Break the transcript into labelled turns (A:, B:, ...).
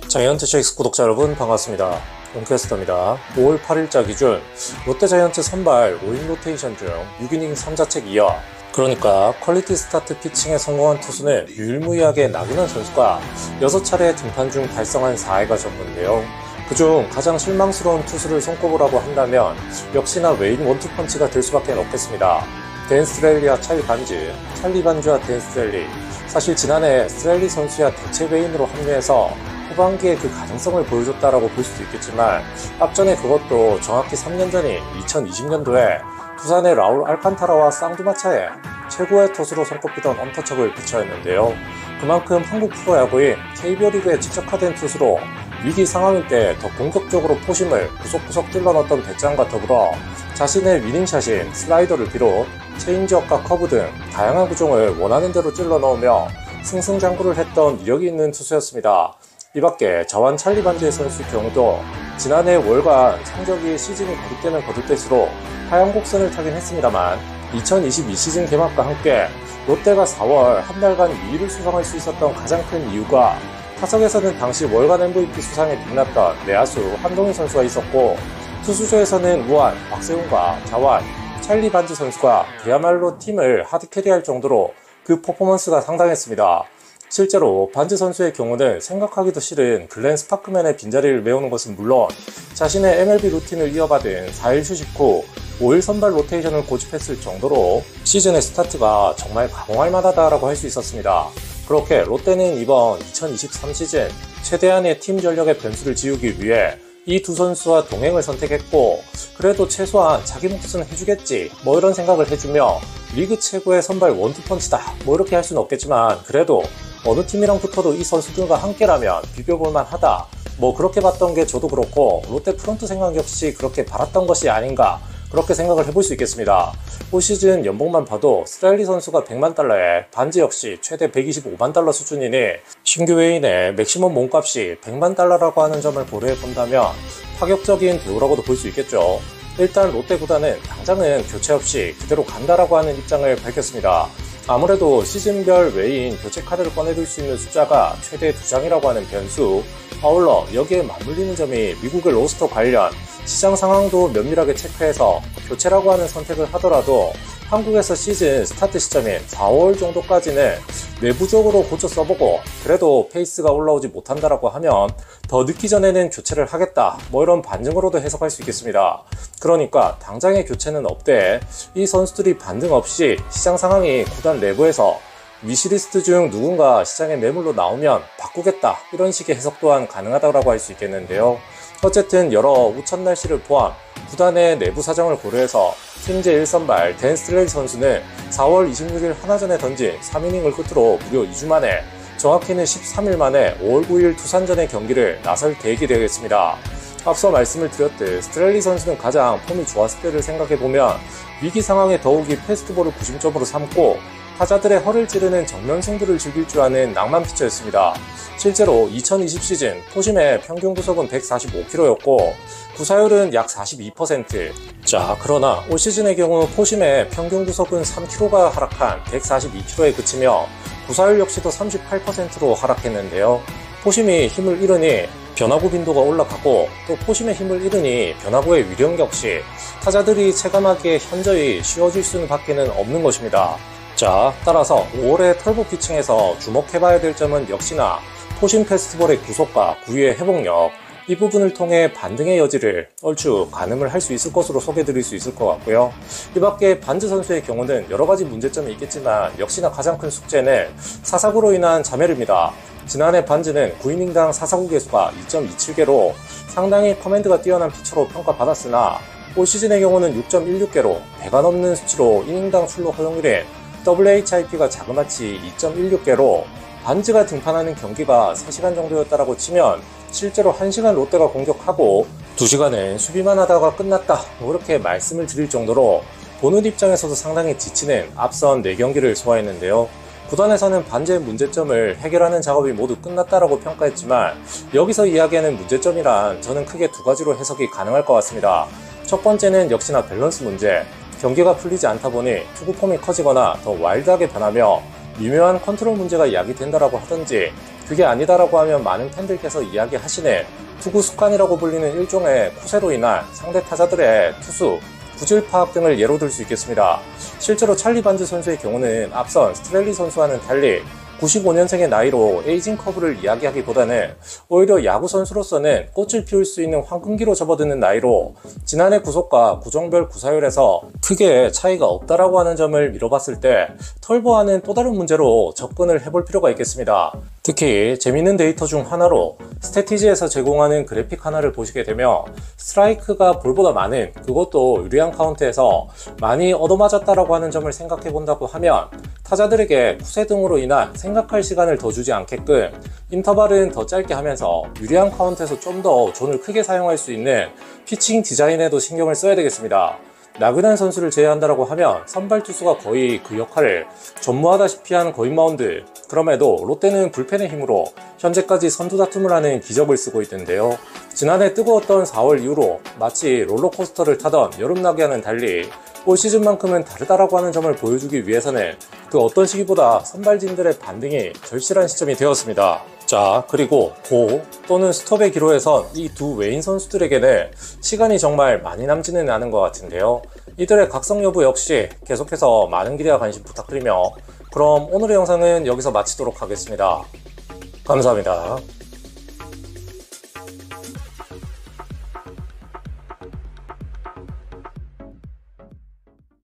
A: 자이언트식스 구독자 여러분 반갑습니다. 홈캐스터입니다. 5월 8일자 기준 롯데자이언츠 선발 5인 로테이션 중 6이닝 3자책 이어, 그러니까 퀄리티 스타트 피칭에 성공한 투수는 유일무이하게 나균환 선수가 6차례 등판 중 달성한 4회가 전부인데요. 그중 가장 실망스러운 투수를 손꼽으라고 한다면 역시나 웨인 원투펀치가 될 수밖에 없겠습니다. 댄 스트렐리와 찰리 반즈와 댄 스트렐리. 사실 지난해 스트렐리 선수야 대체 웨인으로 합류해서 후반기에 그 가능성을 보여줬다라고 볼 수도 있겠지만, 앞전에 그것도 정확히 3년 전인 2020년도에 두산의 라울 알칸타라와 쌍두마차에 최고의 투수로 손꼽히던 언터처블 피처였는데요. 그만큼 한국 프로야구인 KBO 리그에 최적화된 투수로 위기 상황일 때 더 공격적으로 포심을 구석구석 찔러 넣었던 배짱과 더불어 자신의 위닝샷인 슬라이더를 비롯 체인지업과 커브 등 다양한 구종을 원하는 대로 찔러 넣으며 승승장구를 했던 이력이 있는 투수였습니다. 이밖에 저완 찰리 반즈 선수의 경우도 지난해 월간 성적이 시즌이 거듭되면 거듭될수록 하향 곡선을 타긴 했습니다만, 2022 시즌 개막과 함께 롯데가 4월 한 달간 2위를 수상할 수 있었던 가장 큰 이유가 타석에서는 당시 월간 MVP 수상에 빛났던 내야수 한동희 선수가 있었고, 투수조에서는 우한, 박세웅과 자완, 찰리 반즈 선수가 그야말로 팀을 하드캐리할 정도로 그 퍼포먼스가 상당했습니다. 실제로 반즈 선수의 경우는 생각하기도 싫은 글렌 스파크맨의 빈자리를 메우는 것은 물론 자신의 MLB 루틴을 이어받은 4일 휴식 후 5일 선발 로테이션을 고집했을 정도로 시즌의 스타트가 정말 가공할 만하다라고 할 수 있었습니다. 그렇게 롯데는 이번 2023 시즌 최대한의 팀 전력의 변수를 지우기 위해 이 두 선수와 동행을 선택했고, 그래도 최소한 자기 몫은 해주겠지 이런 생각을 해주며 리그 최고의 선발 원투펀치다 이렇게 할 수는 없겠지만, 그래도 어느 팀이랑 붙어도 이 선수들과 함께라면 비벼볼만 하다 그렇게 봤던 게 저도 그렇고 롯데 프런트 생각 역시 그렇게 바랐던 것이 아닌가, 그렇게 생각을 해볼 수 있겠습니다. 올 시즌 연봉만 봐도 스트렐리 선수가 100만 달러에 반즈 역시 최대 125만 달러 수준이니 신규 웨인의 맥시멈 몸값이 100만 달러라고 하는 점을 고려해 본다면 파격적인 대우라고도 볼 수 있겠죠. 일단 롯데 구단은 당장은 교체 없이 그대로 간다라고 하는 입장을 밝혔습니다. 아무래도 시즌별 웨인 교체 카드를 꺼내들 수 있는 숫자가 최대 2장이라고 하는 변수, 아울러 여기에 맞물리는 점이 미국의 로스터 관련 시장 상황도 면밀하게 체크해서 교체라고 하는 선택을 하더라도 한국에서 시즌 스타트 시점인 4월 정도까지는 내부적으로 고쳐 써보고 그래도 페이스가 올라오지 못한다라고 하면 더 늦기 전에는 교체를 하겠다 이런 반증으로도 해석할 수 있겠습니다. 그러니까 당장의 교체는 없되 이 선수들이 반등 없이 시장 상황이 구단 내부에서 위시리스트 중 누군가 시장에 매물로 나오면 바꾸겠다 이런 식의 해석 또한 가능하다고 할 수 있겠는데요. 어쨌든 여러 우천 날씨를 포함 구단의 내부 사정을 고려해서 팀제 1선발 댄 스트렐리 선수는 4월 26일 하나전에 던진 3이닝을 끝으로 무려 2주 만에, 정확히는 13일 만에 5월 9일 두산전의 경기를 나설 계획이 되겠습니다. 앞서 말씀을 드렸듯 스트렐리 선수는 가장 폼이 좋았을 때를 생각해보면 위기 상황에 더욱이 패스트볼을 구심점으로 삼고 타자들의 허를 찌르는 정면 승부를 즐길 줄 아는 낭만 피처였습니다. 실제로 2020 시즌 포심의 평균 구속은 145km였고 구사율은 약 42%. 자, 그러나 올 시즌의 경우 포심의 평균 구속은 3km가 하락한 142km에 그치며 구사율 역시도 38%로 하락했는데요. 포심이 힘을 잃으니 변화구 빈도가 올라가고, 또 포심의 힘을 잃으니 변화구의 위력 역시 타자들이 체감하기에 현저히 쉬워질 수는 밖에는 없는 것입니다. 자, 따라서 5월의 털보 피칭에서 주목해봐야 될 점은 역시나 포심 패스트볼의 구속과 구위의 회복력, 이 부분을 통해 반등의 여지를 얼추 가늠을 할 수 있을 것으로 소개드릴 수 있을 것 같고요. 이 밖에 반즈 선수의 경우는 여러가지 문제점이 있겠지만 역시나 가장 큰 숙제는 사사구로 인한 자멸입니다. 지난해 반즈는 9이닝당 사사구 개수가 2.27개로 상당히 커맨드가 뛰어난 피처로 평가받았으나 올 시즌의 경우는 6.16개로 배가 넘는 수치로 이닝당 출루 허용률인 WHIP가 자그마치 2.16개로 반즈가 등판하는 경기가 3시간 정도였다라고 치면 실제로 1시간 롯데가 공격하고 2시간은 수비만 하다가 끝났다 이렇게 말씀을 드릴 정도로 보는 입장에서도 상당히 지치는 앞선 4경기를 소화했는데요. 구단에서는 반즈의 문제점을 해결하는 작업이 모두 끝났다라고 평가했지만 여기서 이야기하는 문제점이란 저는 크게 2가지로 해석이 가능할 것 같습니다. 첫 번째는 역시나 밸런스 문제, 경기가 풀리지 않다 보니 투구 폼이 커지거나 더 와일드하게 변하며 미묘한 컨트롤 문제가 야기된다라고 하든지, 그게 아니다라고 하면 많은 팬들께서 이야기하시는 투구 습관이라고 불리는 일종의 쿠세로 인한 상대 타자들의 투수, 구질 파악 등을 예로 들 수 있겠습니다. 실제로 찰리 반즈 선수의 경우는 앞선 스트렐리 선수와는 달리 95년생의 나이로 에이징 커브를 이야기하기보다는 오히려 야구 선수로서는 꽃을 피울 수 있는 황금기로 접어드는 나이로 지난해 구속과 구종별 구사율에서 크게 차이가 없다라고 하는 점을 미뤄봤을 때 털보와는 또 다른 문제로 접근을 해볼 필요가 있겠습니다. 특히 재밌는 데이터 중 하나로 스태티지에서 제공하는 그래픽 하나를 보시게 되면 스트라이크가 볼보다 많은, 그것도 유리한 카운트에서 많이 얻어맞았다라고 하는 점을 생각해 본다고 하면 타자들에게 쿠세 등으로 인한 생각할 시간을 더 주지 않게끔 인터벌은 더 짧게 하면서 유리한 카운트에서 좀 더 존을 크게 사용할 수 있는 피칭 디자인에도 신경을 써야 되겠습니다. 나그네 선수를 제외한다라고 하면 선발 투수가 거의 그 역할을 전무하다시피 한 거인 마운드, 그럼에도 롯데는 불펜의 힘으로 현재까지 선두 다툼을 하는 기적을 쓰고 있던데요. 지난해 뜨거웠던 4월 이후로 마치 롤러코스터를 타던 여름나기와는 달리 올 시즌만큼은 다르다라고 하는 점을 보여주기 위해서는 그 어떤 시기보다 선발진들의 반등이 절실한 시점이 되었습니다. 자, 그리고 고 또는 스톱의 기로에선 이 두 외인 선수들에게는 시간이 정말 많이 남지는 않은 것 같은데요. 이들의 각성 여부 역시 계속해서 많은 기대와 관심 부탁드리며 그럼 오늘의 영상은 여기서 마치도록 하겠습니다. 감사합니다.